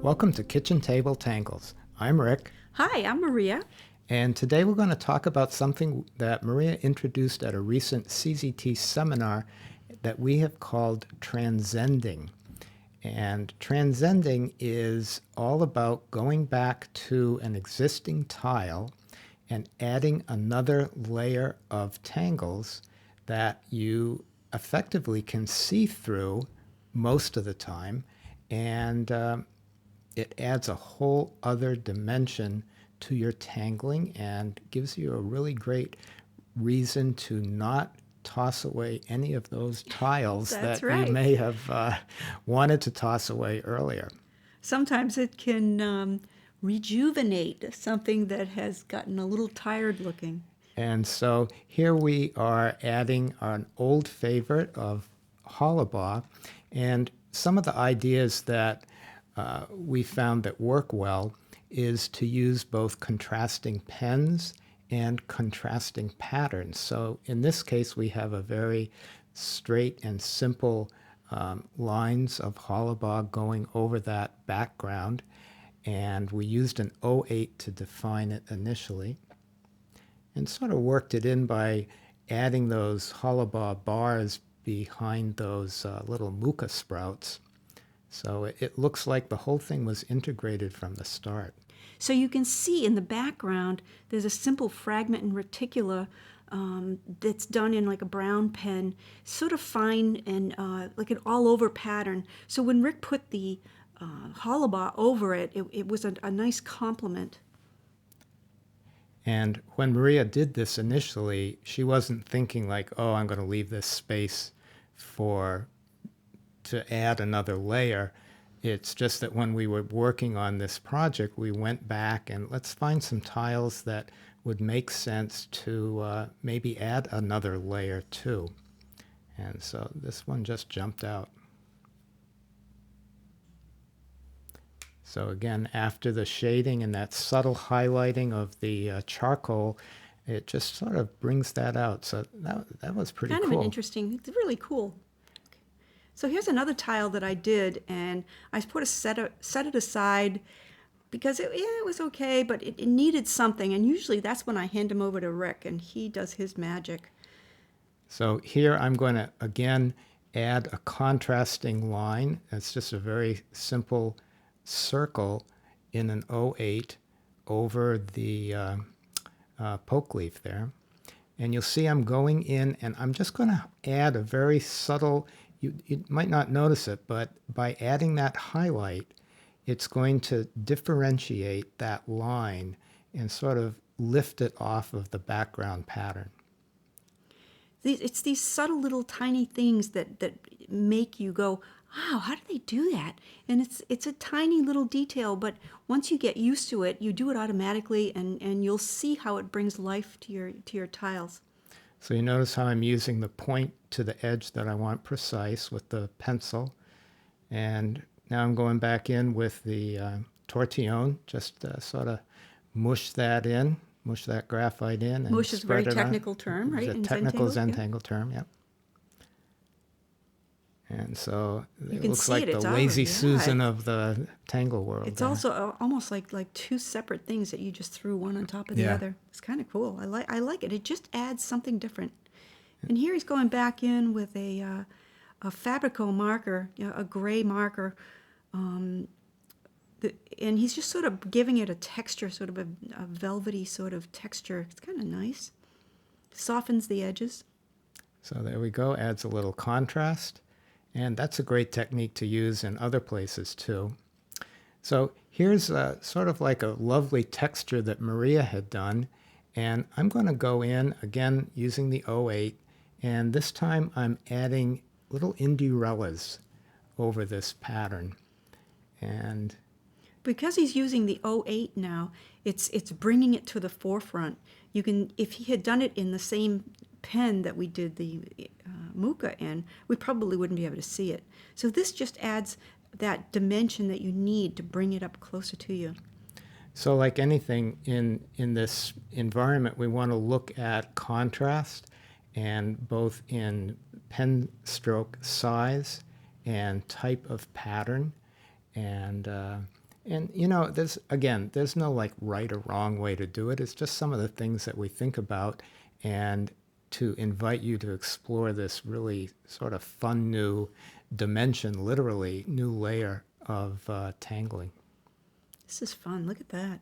Welcome to Kitchen Table Tangles. I'm Rick, Hi, I'm Maria. and today we're going to talk about something that Maria introduced at a recent CZT seminar that we have called Tranzending. And Tranzending is all about going back to an existing tile and adding another layer of tangles that you effectively can see through most of the time, and it adds a whole other dimension to your tangling and gives you a really great reason to not toss away any of those tiles That's that you right. may have wanted to toss away earlier. Sometimes it can rejuvenate something that has gotten a little tired looking. And so here we are adding an old favorite of challahba, and some of the ideas that we found that work well is to use both contrasting pens and contrasting patterns. So in this case, we have a very straight and simple lines of challahba going over that background, and we used an '08 to define it initially, and sort of worked it in by adding those challahba bars behind those little muka sprouts. So it looks like the whole thing was integrated from the start. So you can see in the background there's a simple fragment in reticula that's done in like a brown pen, sort of fine and like an all-over pattern. So when Rick put the challahba over it, it was a nice complement. And when Maria did this initially, she wasn't thinking like, oh, I'm going to leave this space to add another layer. It's just that when we were working on this project, we went back and let's find some tiles that would make sense to maybe add another layer to. And so this one just jumped out. So again, after the shading and that subtle highlighting of the charcoal, it just sort of brings that out. So that was pretty Kind cool. of an interesting, it's really cool. So here's another tile that I did, and I set it aside because it was okay, but it needed something, and usually that's when I hand him over to Rick, and he does his magic. So here I'm going to, again, add a contrasting line. It's just a very simple circle in an '08 over the poke leaf there. And you'll see I'm going in, and I'm just going to add a very subtle, you might not notice it, but by adding that highlight, it's going to differentiate that line and sort of lift it off of the background pattern. It's these subtle little tiny things that make you go, wow, how do they do that? And it's a tiny little detail, but once you get used to it, you do it automatically, and you'll see how it brings life to your tiles. So you notice how I'm using the point to the edge that I want precise with the pencil. And now I'm going back in with the tortillon, just sort of mush that graphite in. And Mush is a very spread it on. technical term, right? It's a In technical Zentangle? Zentangle term, yep. And so You it can looks see like it. the It's lazy already, Susan of the tangle world. It's there. also almost like two separate things that you just threw one on top of the Yeah. other. It's kind of cool. I like it. It just adds something different. And here he's going back in with a Fabrico marker, a gray marker, and he's just sort of giving it a texture, sort of a velvety sort of texture. It's kind of nice. Softens the edges. So there we go, adds a little contrast. And that's a great technique to use in other places too. So here's sort of like a lovely texture that Maria had done. And I'm going to go in, again, using the '08. And this time I'm adding little indurellas over this pattern. And Because he's using the '08 now, it's bringing it to the forefront. You can, if he had done it in the same pen that we did the Muka in, we probably wouldn't be able to see it. So this just adds that dimension that you need to bring it up closer to you. so like anything in this environment, we want to look at contrast, and both in pen stroke size and type of pattern. And And there's no like right or wrong way to do it. It's just some of the things that we think about, and to invite you to explore this really sort of fun new dimension, literally new layer of tangling. This is fun. Look at that.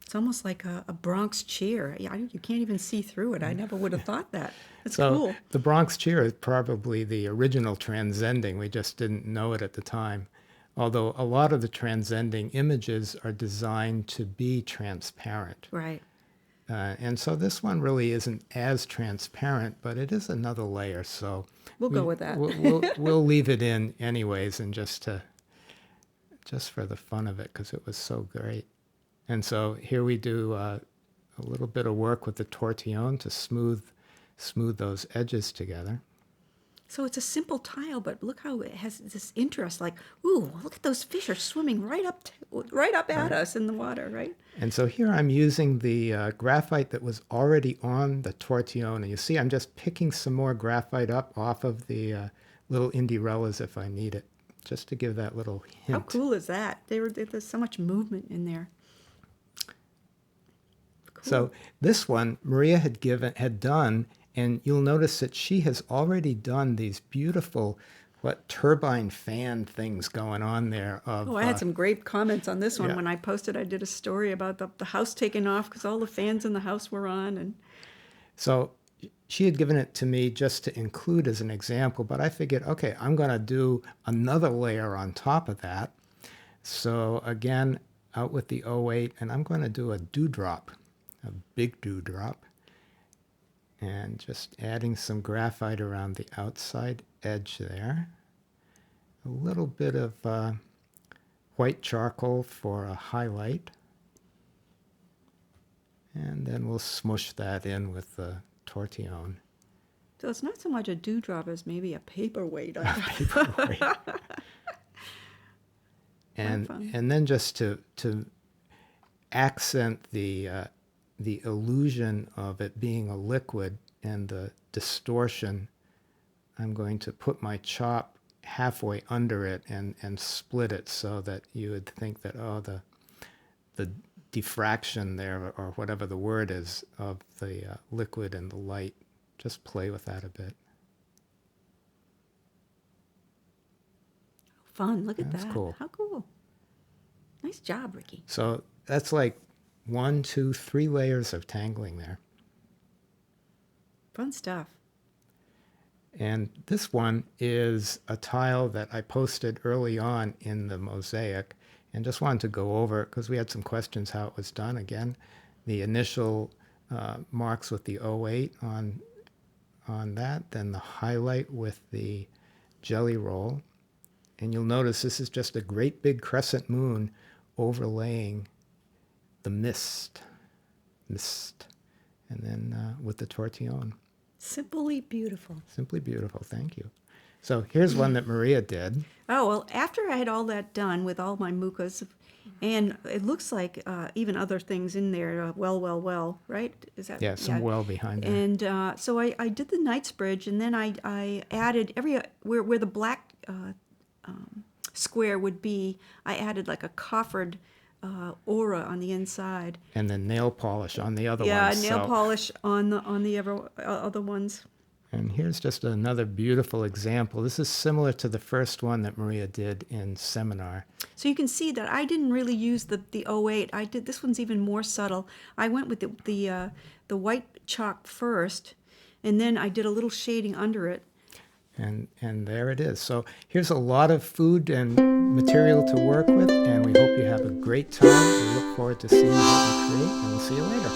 It's almost like a Bronx cheer. Yeah, you can't even see through it. I never would have thought that. That's So cool. the Bronx cheer is probably the original transcending. We just didn't know it at the time. Although a lot of the transcending images are designed to be transparent. Right. And so this one really isn't as transparent, but it is another layer. So We'll go with that. we'll leave it in anyways, and just for the fun of it, because it was so great. And so here we do a little bit of work with the tortillon to smooth those edges together. So it's a simple tile, but look how it has this interest. Like, ooh, look at those fish are swimming right up at us in the water, right? And so here I'm using the graphite that was already on the tortillon. And you see I'm just picking some more graphite up off of the little indirellas if I need it, just to give that little hint. How cool is that? There's so much movement in there. Cool. So this one Maria had done, and you'll notice that she has already done these beautiful turbine fan things going on there. I had some great comments on this one. Yeah. When I posted, I did a story about the house taking off because all the fans in the house were on. And so she had given it to me just to include as an example, but I figured, okay, I'm going to do another layer on top of that. So again, out with the 08, and I'm going to do a dewdrop, a big dewdrop, and just adding some graphite around the outside edge there. A little bit of white charcoal for a highlight. And then we'll smush that in with the tortillon. so it's not so much a dewdrop as maybe a paperweight. Paperweight. And then just to accent the illusion of it being a liquid and the distortion, I'm going to put my chop halfway under it and split it so that you would think that, the diffraction there, or whatever the word is, of the liquid and the light. Just play with that a bit. Fun. Look at That's that. cool. How cool. Nice job, Ricky. So that's like 1, 2, 3 layers of tangling there. Fun stuff. And this one is a tile that I posted early on in the mosaic, and just wanted to go over it because we had some questions how it was done. Again, the initial marks with the 08 on that, then the highlight with the jelly roll. And you'll notice this is just a great big crescent moon overlaying the mist, and then with the tortillon. Simply beautiful. Simply beautiful, thank you. So here's one that Maria did. Oh, well, after I had all that done with all my mucas, and it looks like even other things in there, well, right? Is that? Yeah, some well behind there. And so I did the Knightsbridge, and then I added where the black square would be, I added like a coffered aura on the inside. And then nail polish on the other Yeah, ones. nail polish on the other ones. And here's just another beautiful example. This is similar to the first one that Maria did in seminar. So you can see that I didn't really use the 08. I did this one's even more subtle. I went with the white chalk first, and then I did a little shading under it. And there it is. So here's a lot of food and material to work with, and we hope you have a great time. We look forward to seeing what you create, and we'll see you later.